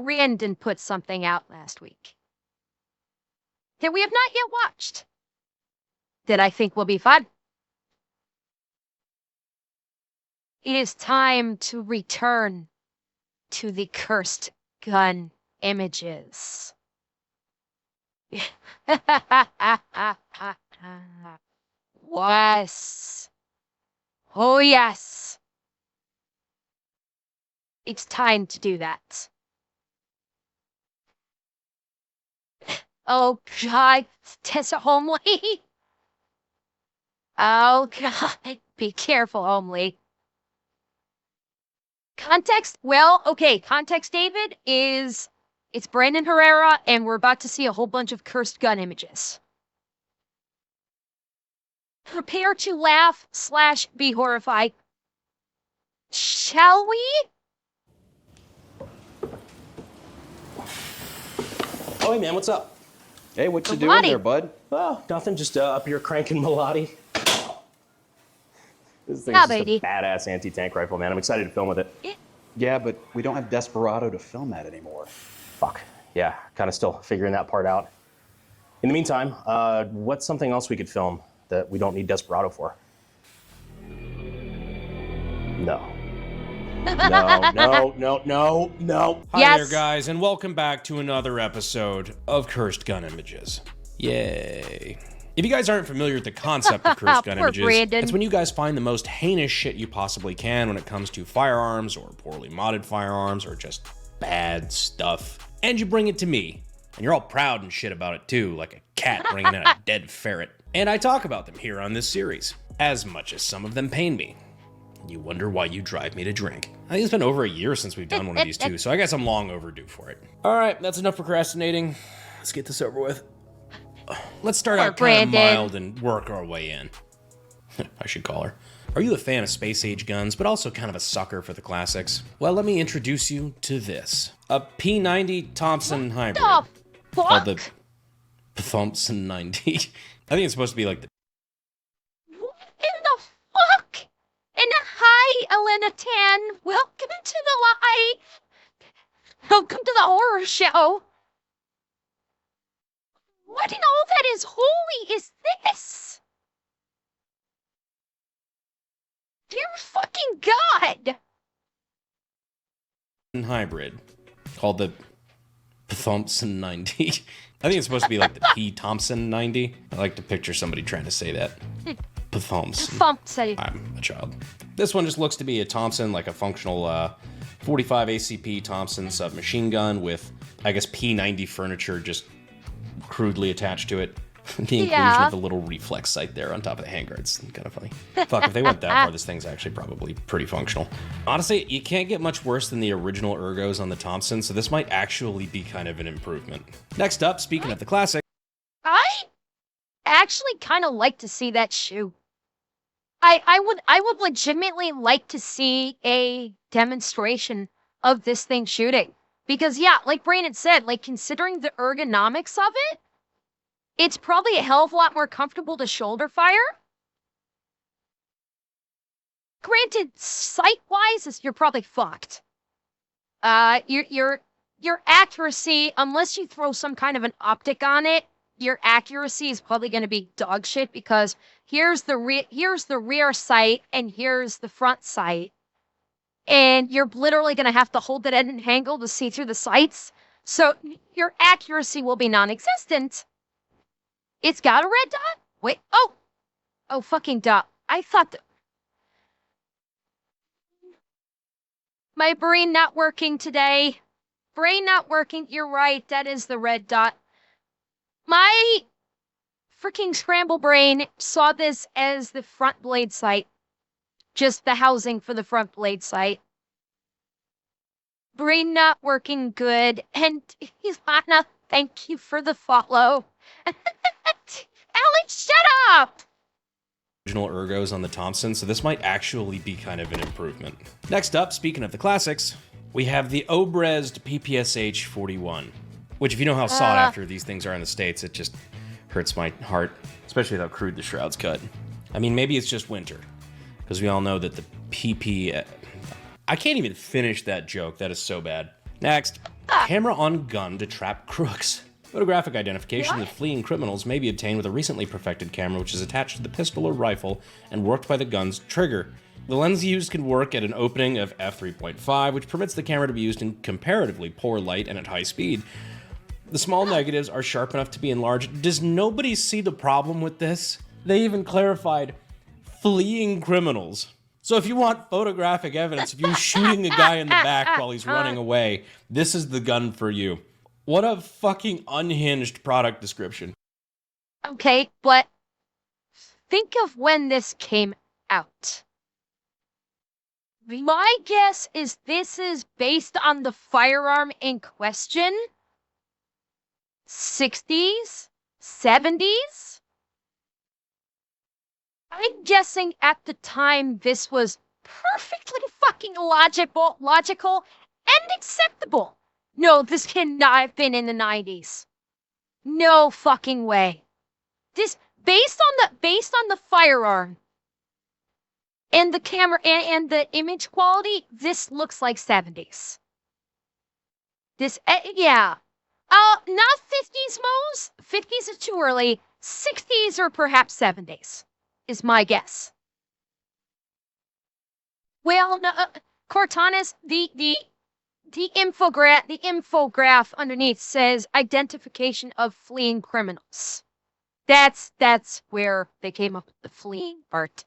Brandon put something out last week that we have not yet watched that I think will be fun. It is time to return to the cursed gun images. Yes. Oh, yes. It's time to do that. Oh, God. Tessa Homely. Oh, God. Be careful, Homely. Context? Well, okay. Context, David, is it's Brandon Herrera, and we're about to see a whole bunch of cursed gun images. Prepare to laugh / be horrified. Shall we? Oh, hey, man, what's up? Hey, what you doing there, bud? Oh, nothing. Just up here cranking Melody. This thing's Yeah, just baby. a badass anti-tank rifle, man. I'm excited to film with it. Yeah, but we don't have Desperado to film that anymore. Fuck. Yeah, kind of still figuring that part out. In the meantime, what's something else we could film that we don't need Desperado for? No. No. Hi Yes. there, guys, and welcome back to another episode of Cursed Gun Images. Yay. If you guys aren't familiar with the concept of cursed gun Poor images, Brandon. it's when you guys find the most heinous shit you possibly can when it comes to firearms or poorly modded firearms or just bad stuff, and you bring it to me. And you're all proud and shit about it too, like a cat bringing in a dead ferret. And I talk about them here on this series, as much as some of them pain me. You wonder why you drive me to drink. I think it's been over a year since we've done one of these too, so I guess I'm long overdue for it. All right, that's enough procrastinating. Let's get this over with. Let's start out kind of Brandon. mild and work our way in. I should call her. Are you a fan of space age guns, but also kind of a sucker for the classics? Well, let me introduce you to this. A P90 Thompson hybrid. The Called the fuck? Thompson 90. I think it's supposed to be like the What in the fuck? And hi, Elena Tan. Welcome to the live. Welcome to the horror show. What in all that is holy is this? Dear fucking God. hybrid called the Thompson 90. I think it's supposed to be like the P. Thompson 90. I like to picture somebody trying to say that. Thompson. Thompson. I'm a child. This one just looks to be a Thompson, like a functional 45 ACP Thompson submachine gun with, I guess, P90 furniture just crudely attached to it. The inclusion of the little reflex sight there on top of the handguards. Kind of funny. Fuck, if they went that far, this thing's actually probably pretty functional. Honestly, you can't get much worse than the original ergos on the Thompson, so this might actually be kind of an improvement. Next up, speaking of the classic, I actually kind of like to see that shoe. I would legitimately like to see a demonstration of this thing shooting. Because yeah, like Brandon said, like considering the ergonomics of it, it's probably a hell of a lot more comfortable to shoulder fire. Granted, sight-wise, you're probably fucked. Your accuracy, unless you throw some kind of an optic on it, your accuracy is probably going to be dog shit because here's the rear sight and here's the front sight. And you're literally going to have to hold it at an angle to see through the sights. So your accuracy will be non-existent. It's got a red dot? Wait, oh, fucking dot. I thought my brain not working today. Brain not working. You're right. That is the red dot. My freaking scramble brain saw this as the front blade sight. Just the housing for the front blade sight. Brain not working good. And Ilana, thank you for the follow. Alex, shut up! original ergos on the Thompson, so this might actually be kind of an improvement. Next up, speaking of the classics, we have the Obrezd PPSH 41, which if you know how sought after these things are in the States, it just hurts my heart, especially with how crude the shroud's cut. I mean, maybe it's just winter, because we all know that the PP... I can't even finish that joke. That is so bad. Next. Camera on gun to trap crooks. Photographic identification of fleeing criminals may be obtained with a recently perfected camera which is attached to the pistol or rifle and worked by the gun's trigger. The lens used can work at an opening of f3.5, which permits the camera to be used in comparatively poor light and at high speed. The small negatives are sharp enough to be enlarged. Does nobody see the problem with this? They even clarified fleeing criminals. So if you want photographic evidence of you shooting a guy in the back while he's running away, this is the gun for you. What a fucking unhinged product description. Okay, but think of when this came out. My guess is this is based on the firearm in question. 60s? 70s? I'm guessing at the time this was perfectly fucking logical and acceptable. No, this cannot have been in the 90s. No fucking way. This based on the firearm and the camera and the image quality, this looks like 70s. This yeah. Not 50s, Mose. 50s is too early. 60s or perhaps 70s is my guess. Well, no, Cortana's the infograph underneath says identification of fleeing criminals. That's where they came up with the fleeing part.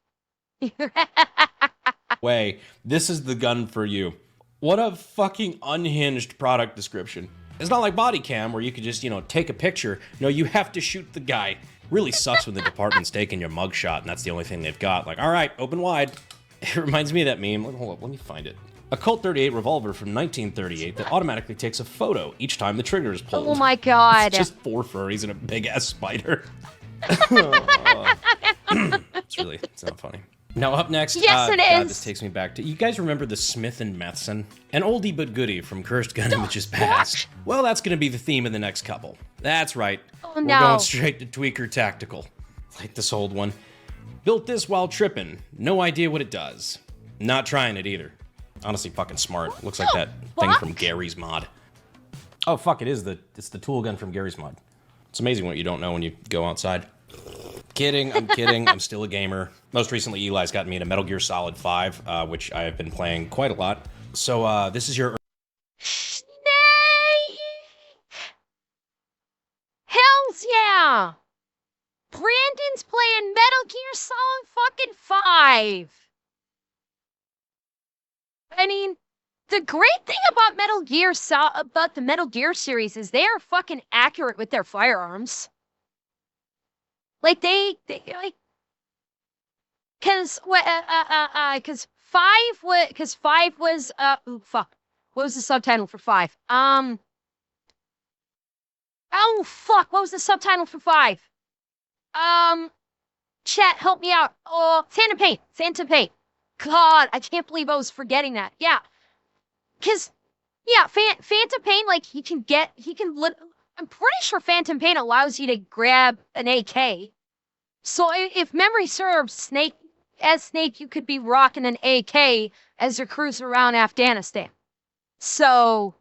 Way, this is the gun for you. What a fucking unhinged product description. It's not like body cam where you could just, take a picture. No, you have to shoot the guy. Really sucks when the department's taking your mugshot and that's the only thing they've got. Like, all right, open wide. It reminds me of that meme. Hold up, let me find it. A Colt 38 revolver from 1938 that automatically takes a photo each time the trigger is pulled. Oh my god. It's just 4 furries and a big-ass spider. It's not funny. Now up next, yes, it God, is. this takes me back to, you guys remember the Smith & Methson? An oldie but goodie from Cursed Gun Images Past. Well, that's going to be the theme of the next couple. That's right. Oh, We're going straight to Tweaker Tactical. Like this old one. Built this while tripping. No idea what it does. Not trying it either. Honestly, fucking smart. Looks like that thing from Gary's mod. Oh, fuck, it's the tool gun from Gary's mod. It's amazing what you don't know when you go outside. Kidding, I'm kidding. I'm still a gamer. Most recently, Eli's gotten me into Metal Gear Solid 5, which I have been playing quite a lot. So, this is your... Snake! Hells yeah! Brandon's playing Metal Gear Solid fucking 5! I mean, the great thing about the Metal Gear series is they are fucking accurate with their firearms. Like cause 5 was what was the subtitle for 5? Oh fuck, what was the subtitle for 5? Chat, help me out. Oh, Phantom Pain. God, I can't believe I was forgetting that. Yeah, cause Phantom Pain, like I'm pretty sure Phantom Pain allows you to grab an AK. So if memory serves, Snake, you could be rocking an AK as you cruise around Afghanistan. So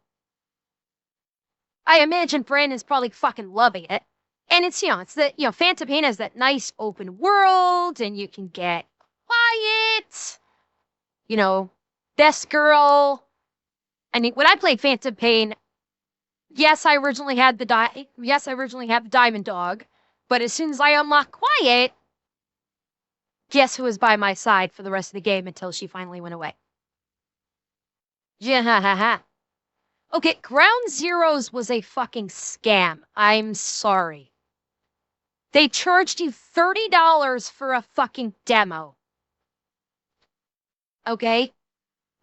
I imagine Brandon's probably fucking loving it. And it's, Phantom Pain has that nice open world and you can get quiet. Best girl. I mean, when I played Phantom Pain, yes, I originally had the Diamond Dog, but as soon as I unlocked Quiet, guess who was by my side for the rest of the game until she finally went away? Yeah, okay, Ground Zeroes was a fucking scam. I'm sorry. They charged you $30 for a fucking demo. Okay?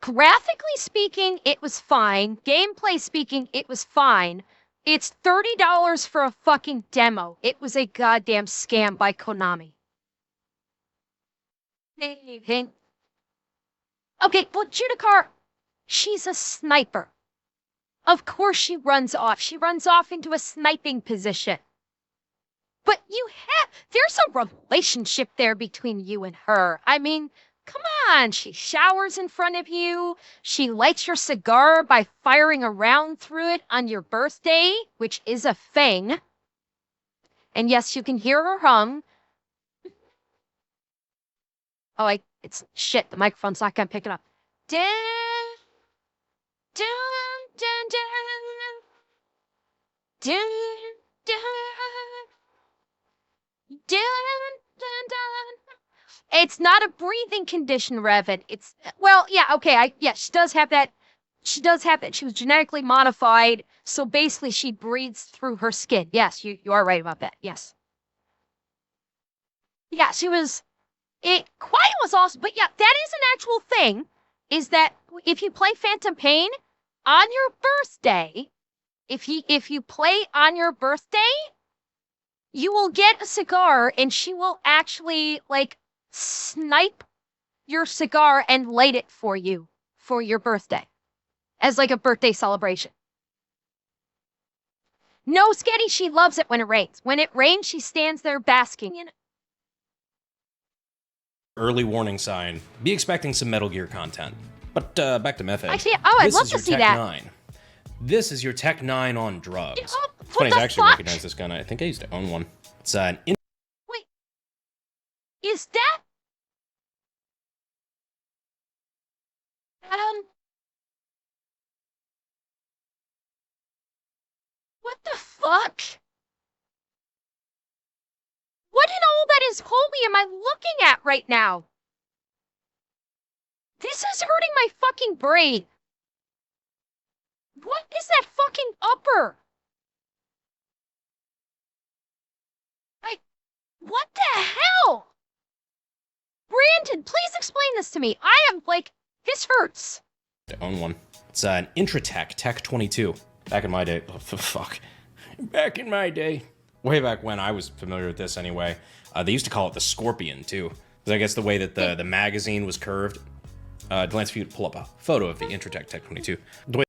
Graphically speaking, it was fine. Gameplay speaking, it was fine. It's $30 for a fucking demo. It was a goddamn scam by Konami. Okay, well, Judikar, she's a sniper. Of course she runs off. She runs off into a sniping position. But there's a relationship there between you and her. I mean, Come on. She showers in front of you. She lights your cigar by firing a round through it on your birthday, which is a thing. And yes, you can hear her hum. Oh, it's shit. The microphone's not gonna pick it up. Dun, dun, dun, dun, dun, dun, dun, dun, dun. It's not a breathing condition, Revan. It's, well, yeah, okay, yeah, she does have that. She does have that. She was genetically modified, so basically she breathes through her skin. Yes, you are right about that. Yes. Yeah, she was. Quiet was awesome, but yeah, that is an actual thing. Is that if you play Phantom Pain on your birthday, if you play on your birthday, you will get a cigar, and she will actually like snipe your cigar and light it for you for your birthday, as like a birthday celebration. No, Sketty, she loves it when it rains. When it rains, she stands there basking in it. Early warning sign. Be expecting some Metal Gear content. But back to Method. Actually, I'd love to see that. 9. This is your Tech 9 on drugs. Yeah, it's funny, I actually fuck? recognize this gun. I think I used to own one. It's an Wait, is that what the fuck? What in all that is holy am I looking at right now? This is hurting my fucking brain. What is that fucking upper? What the hell? Brandon, please explain this to me. I am like, this hurts. To own one. It's an Intratech Tech 22. Back in my day. Oh, fuck. Back in my day. Way back when I was familiar with this anyway. They used to call it the Scorpion too. Because I guess the way that the magazine was curved. Lance, if you could pull up a photo of the Intratech Tech 22. Oh,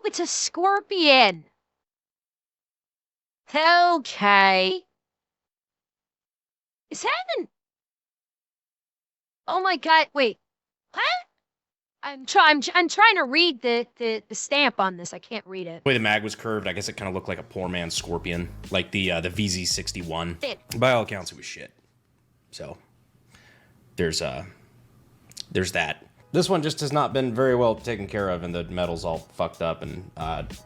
it's a Scorpion. Okay. Is that an... Oh my god, wait. What? I'm trying to read the stamp on this. I can't read it. The way the mag was curved, I guess it kind of looked like a poor man's Scorpion. Like the VZ61. By all accounts, it was shit. So, there's that. This one just has not been very well taken care of, and the metal's all fucked up, and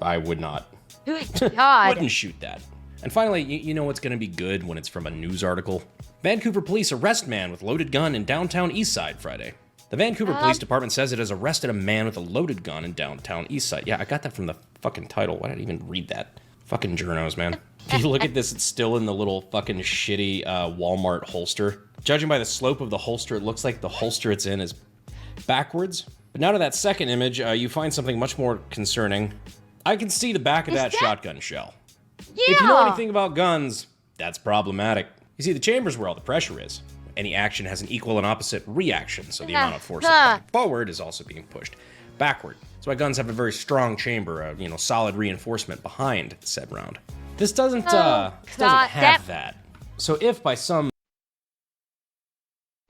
I would not. Good God. Wouldn't shoot that. And finally, you know what's going to be good when it's from a news article? Vancouver police arrest man with loaded gun in downtown Eastside Friday. The Vancouver Police Department says it has arrested a man with a loaded gun in downtown Eastside. Yeah, I got that from the fucking title. Why did I even read that? Fucking journos, man. If you look at this, it's still in the little fucking shitty Walmart holster. Judging by the slope of the holster, it looks like the holster it's in is backwards. But now to that second image, you find something much more concerning. I can see the back of that shotgun shell. Yeah. If you know anything about guns, that's problematic. You see, the chamber's where all the pressure is. Any action has an equal and opposite reaction, so the amount of force that's coming forward is also being pushed backward. That's why guns have a very strong chamber, solid reinforcement behind said round. This doesn't have that. So if by some...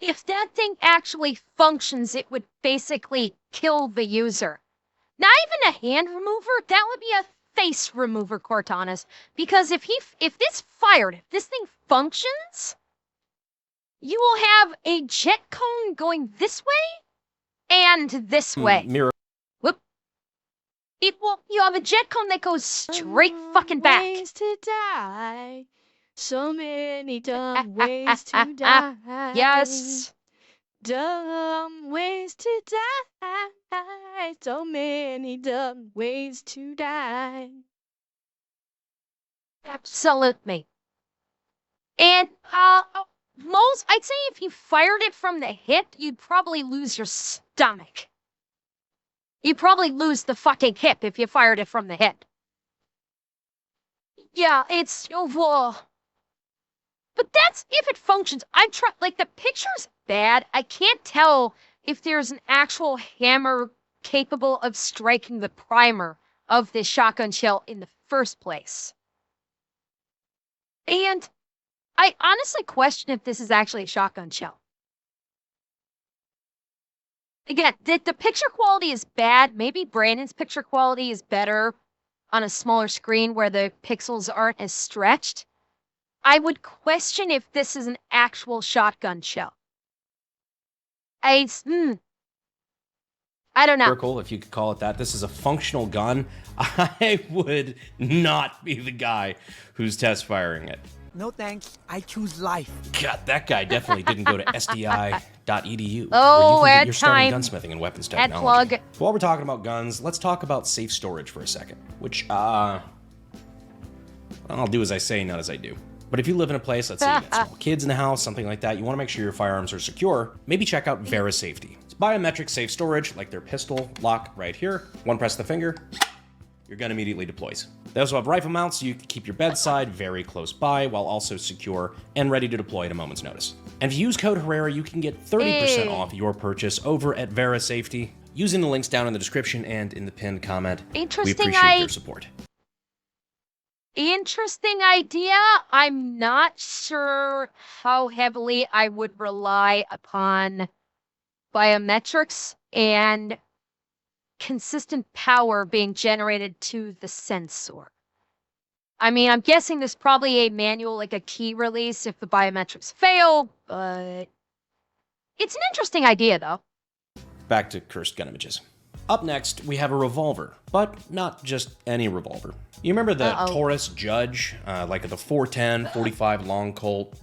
If that thing actually functions, it would basically kill the user. Not even a hand remover, that would be a face remover, Cortanas. Because if this thing functions, you will have a jet cone going this way and this way. Mirror. Whoop. You have a jet cone that goes straight fucking back. Ways to die. So many dumb ways to die. Yes. Dumb ways to die. So many dumb ways to die. Absolutely. And I'd say if you fired it from the hip, you'd probably lose your stomach. You'd probably lose the fucking hip if you fired it from the hip. Yeah, it's but that's if it functions. I'm the picture's bad. I can't tell if there's an actual hammer capable of striking the primer of this shotgun shell in the first place. And I honestly question if this is actually a shotgun shell. Again, the picture quality is bad. Maybe Brandon's picture quality is better on a smaller screen where the pixels aren't as stretched. I would question if this is an actual shotgun shell. I don't know. Miracle, if you could call it that. This is a functional gun. I would not be the guy who's test firing it. No thanks. I choose life. God, that guy definitely didn't go to sdi.edu. Oh, where you can get ad your start in time. gunsmithing and weapons Ad technology. plug. While we're talking about guns, let's talk about safe storage for a second. Which, I'll do as I say, not as I do. But if you live in a place, let's say you got small kids in the house, something like that, you want to make sure your firearms are secure, maybe check out Vera Safety. It's biometric safe storage, like their pistol lock right here. One press of the finger, your gun immediately deploys. They also have rifle mounts so you can keep your bedside very close by while also secure and ready to deploy at a moment's notice. And if you use code Herrera, you can get 30% off your purchase over at Vera Safety using the links down in the description and in the pinned comment. Interesting. We appreciate your support. Interesting idea. I'm not sure how heavily I would rely upon biometrics and consistent power being generated to the sensor. I mean, I'm guessing there's probably a manual, like a key release if the biometrics fail, but it's an interesting idea, though. Back to cursed gun images. Up next, we have a revolver, but not just any revolver. You remember the Taurus Judge, like the 410, 45 long Colt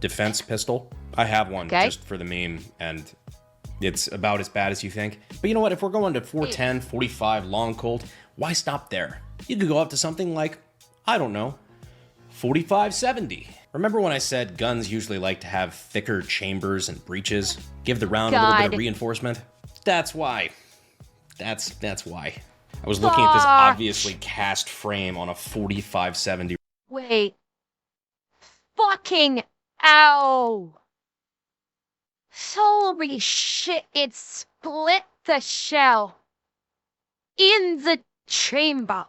defense pistol? I have one just for the meme, and it's about as bad as you think. But you know what? If we're going to 410, 45 long Colt, why stop there? You could go up to something like, I don't know, 45-70. Remember when I said guns usually like to have thicker chambers and breeches? Give the round a little bit of reinforcement? That's why. That's why. I was looking at this obviously cast frame on a 45-70. Wait. Fucking ow. Holy shit, it split the shell in the chamber.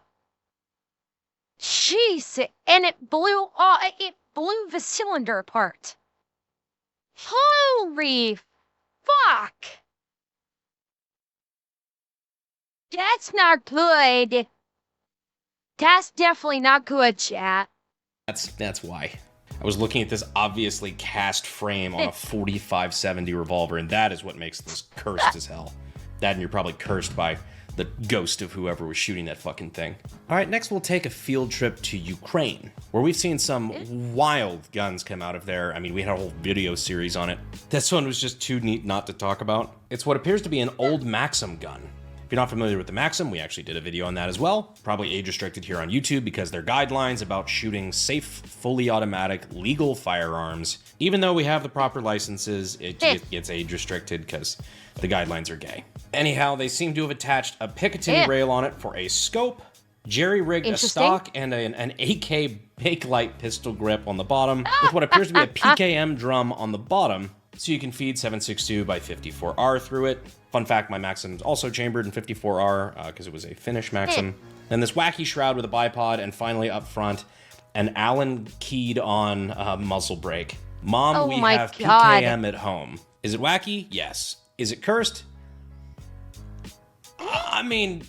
Jeez, and it blew the cylinder apart. Holy fuck. That's not good. That's definitely not good, chat. That's why. I was looking at this obviously cast frame on a 45-70 revolver, and that is what makes this cursed as hell. That, and you're probably cursed by the ghost of whoever was shooting that fucking thing. All right, next we'll take a field trip to Ukraine, where we've seen some wild guns come out of there. I mean, we had a whole video series on it. This one was just too neat not to talk about. It's what appears to be an old Maxim gun. If you're not familiar with the Maxim, we actually did a video on that as well. Probably age restricted here on YouTube because their guidelines about shooting safe, fully automatic, legal firearms, even though we have the proper licenses, it gets age restricted because the guidelines are gay. Anyhow, they seem to have attached a Picatinny rail on it for a scope, jerry-rigged a stock, and an AK Bakelite pistol grip on the bottom, with what appears to be a PKM drum on the bottom, so you can feed 7.62 by 54R through it. Fun fact, my Maxim's also chambered in 54R because it was a Finnish Maxim. Then this wacky shroud with a bipod, and finally up front, an Allen keyed on muzzle brake. Mom, we have PKM at home. Is it wacky? Yes. Is it cursed? I mean,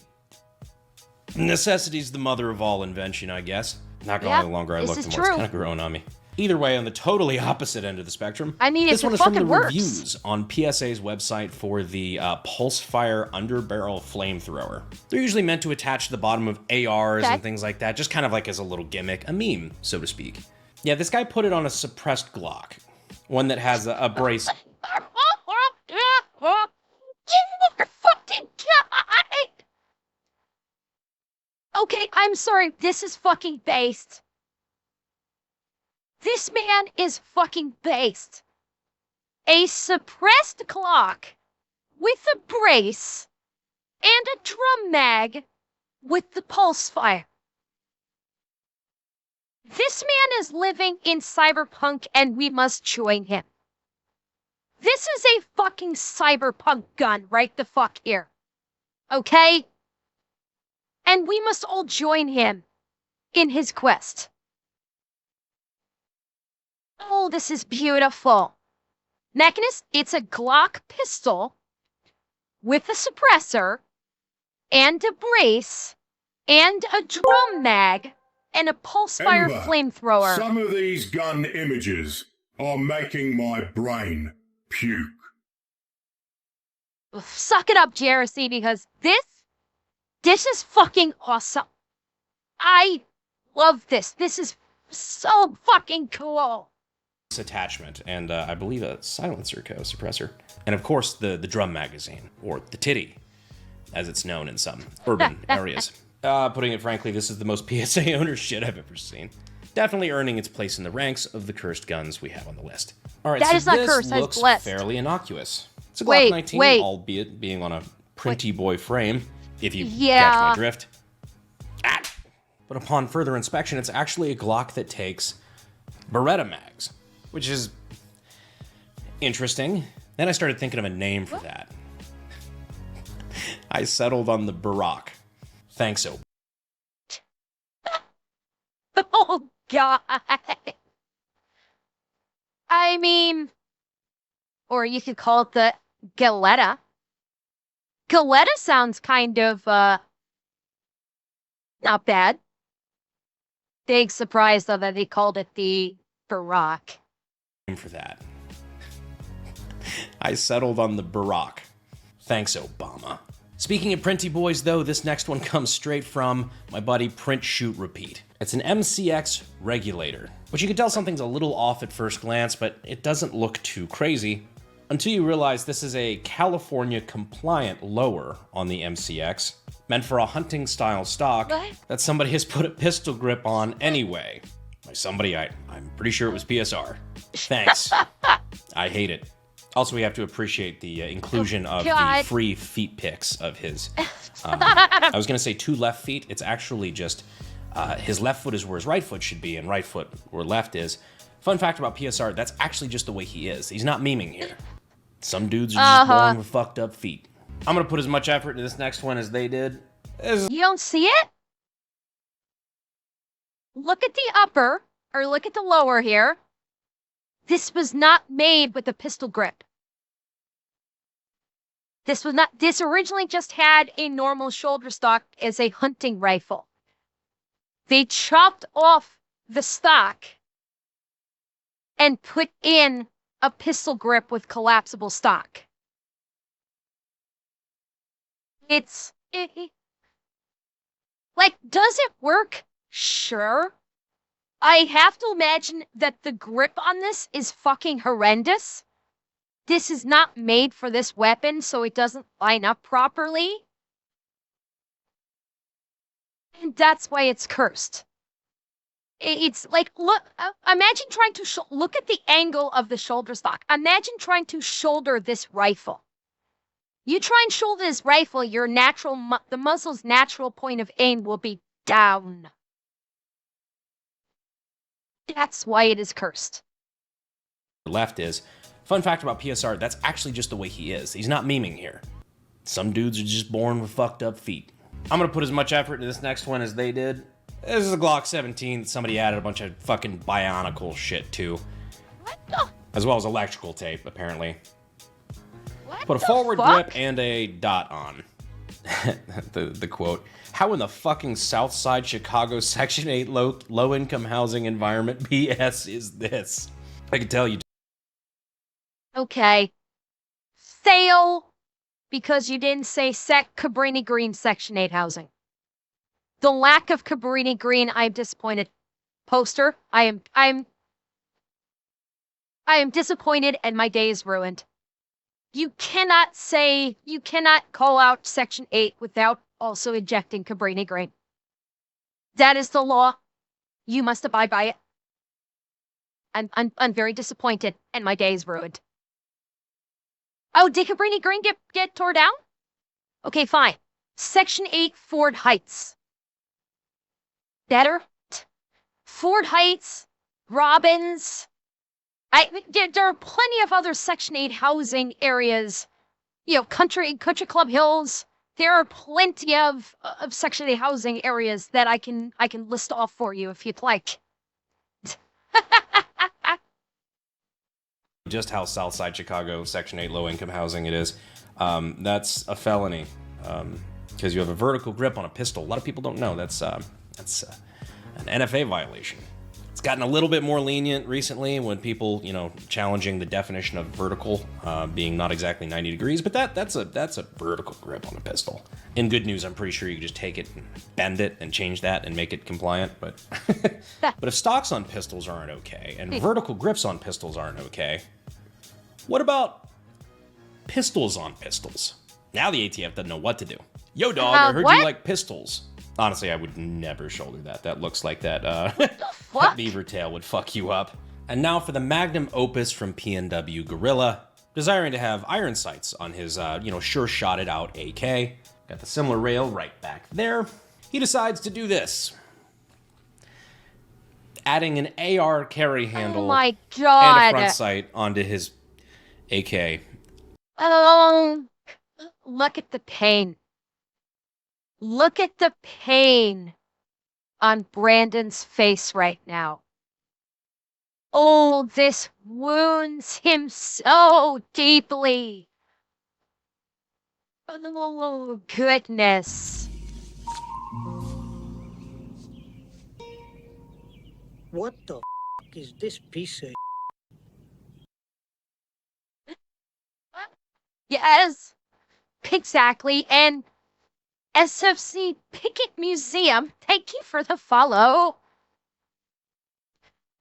necessity's the mother of all invention, I guess. Not gonna lie, the longer I look, the more it's kind of growing on me. Either way, on the totally opposite end of the spectrum, this one is from the reviews on PSA's website for the Pulsefire underbarrel flamethrower. They're usually meant to attach to the bottom of ARs and things like that, just kind of like as a little gimmick, a meme, so to speak. Yeah, this guy put it on a suppressed Glock, one that has a brace. Okay, I'm sorry. This is fucking based. This man is fucking based. A suppressed Glock with a brace and a drum mag with the pulse fire. This man is living in Cyberpunk and we must join him. This is a fucking Cyberpunk gun right the fuck here. Okay? And we must all join him in his quest. Oh, this is beautiful. Mechanist, it's a Glock pistol with a suppressor and a brace and a drum mag and a pulse fire Ember, flamethrower. some of these gun images are making my brain puke. Suck it up, Jersey, because this is fucking awesome. I love this. This is so fucking cool. Attachment, and I believe a silencer suppressor. And of course, the drum magazine, or the titty, as it's known in some urban areas. Putting it frankly, this is the most PSA owner shit I've ever seen. Definitely earning its place in the ranks of the cursed guns we have on the list. Alright, That so is not this cursed, that's looks blessed. fairly innocuous. It's a Glock Wait, 19, wait. albeit being on a printy boy frame, if you Yeah. catch my drift. Ah! But upon further inspection, it's actually a Glock that takes Beretta mags, which is interesting. Then I started thinking of a name for that. I settled on the Barack. Thanks, oh. Oh, God. I mean, or you could call it the Galetta. Galetta sounds kind of, not bad. Big surprise, though, that they called it the Barack. Name for that. I settled on the Barack. Thanks, Obama. Speaking of printy boys, though, this next one comes straight from my buddy Print Shoot Repeat. It's an MCX regulator, which you can tell something's a little off at first glance, but it doesn't look too crazy until you realize this is a California compliant lower on the MCX, meant for a hunting style stock What? that somebody has put a pistol grip on anyway. By somebody, I'm pretty sure it was PSR. Thanks. I hate it. Also, we have to appreciate the inclusion of the God. free feet pics of his. I was going to say 2 left feet. It's actually just his left foot is where his right foot should be, and right foot where left is. Fun fact about PSR, that's actually just the way he is. He's not memeing here. Some dudes are just born with fucked up feet. I'm going to put as much effort into this next one as they did. You don't see it? Look at the upper, or look at the lower here. This was not made with a pistol grip. This originally just had a normal shoulder stock as a hunting rifle. They chopped off the stock and put in a pistol grip with collapsible stock. Like, does it work? Sure. I have to imagine that the grip on this is fucking horrendous. This is not made for this weapon, so it doesn't line up properly. And that's why it's cursed. It's like, look, imagine trying to look at the angle of the shoulder stock. Imagine trying to shoulder this rifle. You try and shoulder this rifle, your the muzzle's natural point of aim will be down. That's why it is cursed. Left is. Fun fact about PSR, that's actually just the way he is. He's not memeing here. Some dudes are just born with fucked up feet. I'm gonna put as much effort into this next one as they did. This is a Glock 17 that somebody added a bunch of fucking bionicle shit to. What the? As well as electrical tape, apparently. What Put a the forward fuck? grip and a dot on. the quote, how in the fucking Southside Chicago Section 8 low-income housing environment BS is this? I can tell you. Okay. Fail because you didn't say Cabrini Green Section 8 housing. The lack of Cabrini Green, I'm disappointed. Poster, I am disappointed and my day is ruined. You cannot call out Section 8 without also ejecting Cabrini Green. That is the law. You must abide by it. I'm very disappointed and my day is ruined. Oh, did Cabrini Green get tore down? Okay, fine. Section 8 Ford Heights. Better? Ford Heights, Robbins. There are plenty of other Section 8 housing areas. You know, Country Club Hills. There are plenty of Section 8 housing areas that I can list off for you if you'd like. Just how Southside Chicago Section 8 low-income housing it is. That's a felony because you have a vertical grip on a pistol. A lot of people don't know that's an NFA violation. It's gotten a little bit more lenient recently when people, challenging the definition of vertical being not exactly 90 degrees, but that's a vertical grip on a pistol. In good news, I'm pretty sure you can just take it and bend it and change that and make it compliant, but but if stocks on pistols aren't okay and vertical grips on pistols aren't okay, what about pistols on pistols? Now the ATF doesn't know what to do. Yo, dog, I heard you like pistols. Honestly, I would never shoulder that. That looks like that beaver tail would fuck you up. And now for the magnum opus from PNW Gorilla. Desiring to have iron sights on his, sure-shotted out AK. Got the similar rail right back there. He decides to do this. Adding an AR carry handle Oh my God. and a front sight onto his AK. Oh, look at the pain. Look at the pain on Brandon's face right now. Oh, this wounds him so deeply. Oh, goodness. What the is this piece of? Yes, exactly. And SFC Picket Museum, thank you for the follow.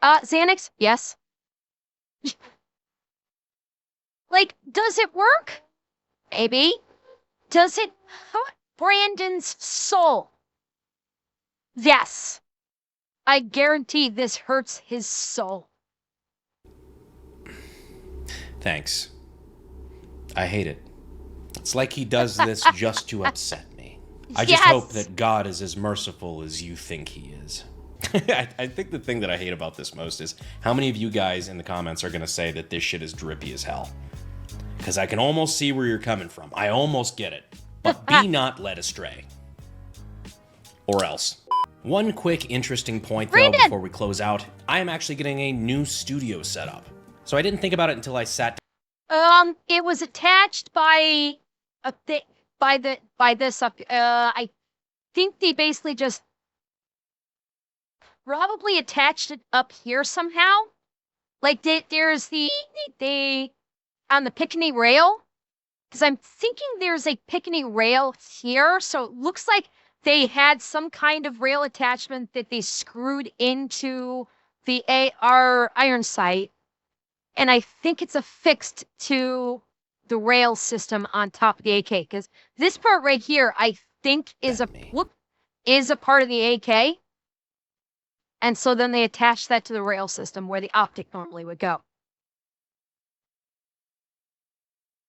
Xanax, yes. Like, does it work? Maybe. Does it hurt Brandon's soul? Yes. I guarantee this hurts his soul. Thanks. I hate it. It's like he does this just to upset me. I just hope that God is as merciful as you think he is. I think the thing that I hate about this most is how many of you guys in the comments are going to say that this shit is drippy as hell. Because I can almost see where you're coming from. I almost get it. But be not led astray. Or else. One quick interesting point, though, before we close out. I am actually getting a new studio set up. So I didn't think about it until I sat down. It was attached by this up. I think they basically just probably attached it up here somehow. Like there's the on the Pickney rail, because I'm thinking there's a Pickney rail here. So it looks like they had some kind of rail attachment that they screwed into the AR iron sight. And I think it's affixed to the rail system on top of the AK. Because this part right here, I think is a part of the AK. And so then they attach that to the rail system where the optic normally would go.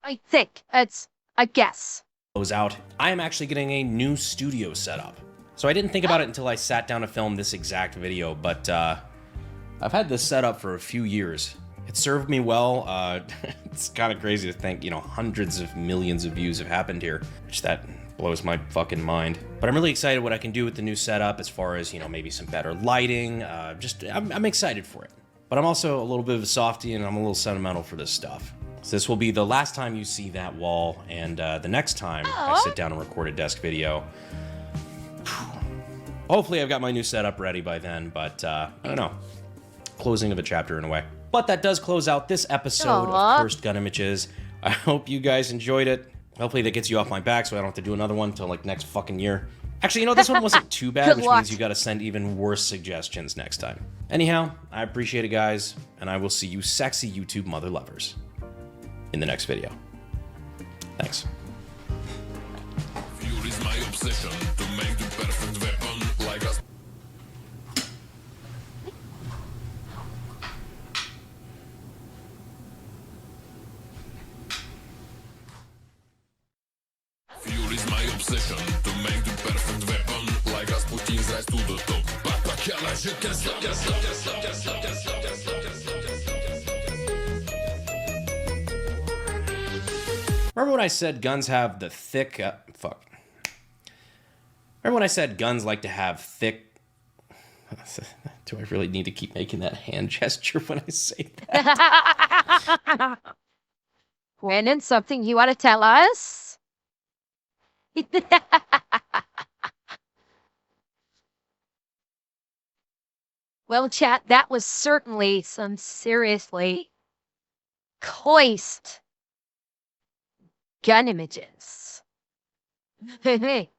I think. I guess. Goes out. I am actually getting a new studio set up. So I didn't think about it until I sat down to film this exact video. But I've had this set up for a few years. It served me well. It's kind of crazy to think, hundreds of millions of views have happened here, which that blows my fucking mind. But I'm really excited what I can do with the new setup as far as, maybe some better lighting. I'm excited for it. But I'm also a little bit of a softie and I'm a little sentimental for this stuff. So this will be the last time you see that wall, and the next time I sit down and record a desk video, hopefully I've got my new setup ready by then, but I don't know. Closing of a chapter in a way. But that does close out this episode of Cursed Gun Images. I hope you guys enjoyed it. Hopefully that gets you off my back so I don't have to do another one until next fucking year. Actually, this one wasn't too bad, which means you gotta send even worse suggestions next time. Anyhow, I appreciate it, guys, and I will see you sexy YouTube mother lovers in the next video. Thanks. Fuel is my obsession to make the perfect weapon like us. Fuel is my obsession to make the perfect weapon like us. Putin's rise to the top. Remember when I said guns have the thick... Remember when I said guns like to have thick... Do I really need to keep making that hand gesture when I say that? Brandon, something you want to tell us? Well, chat, that was certainly some seriously cloist gun images. Hey,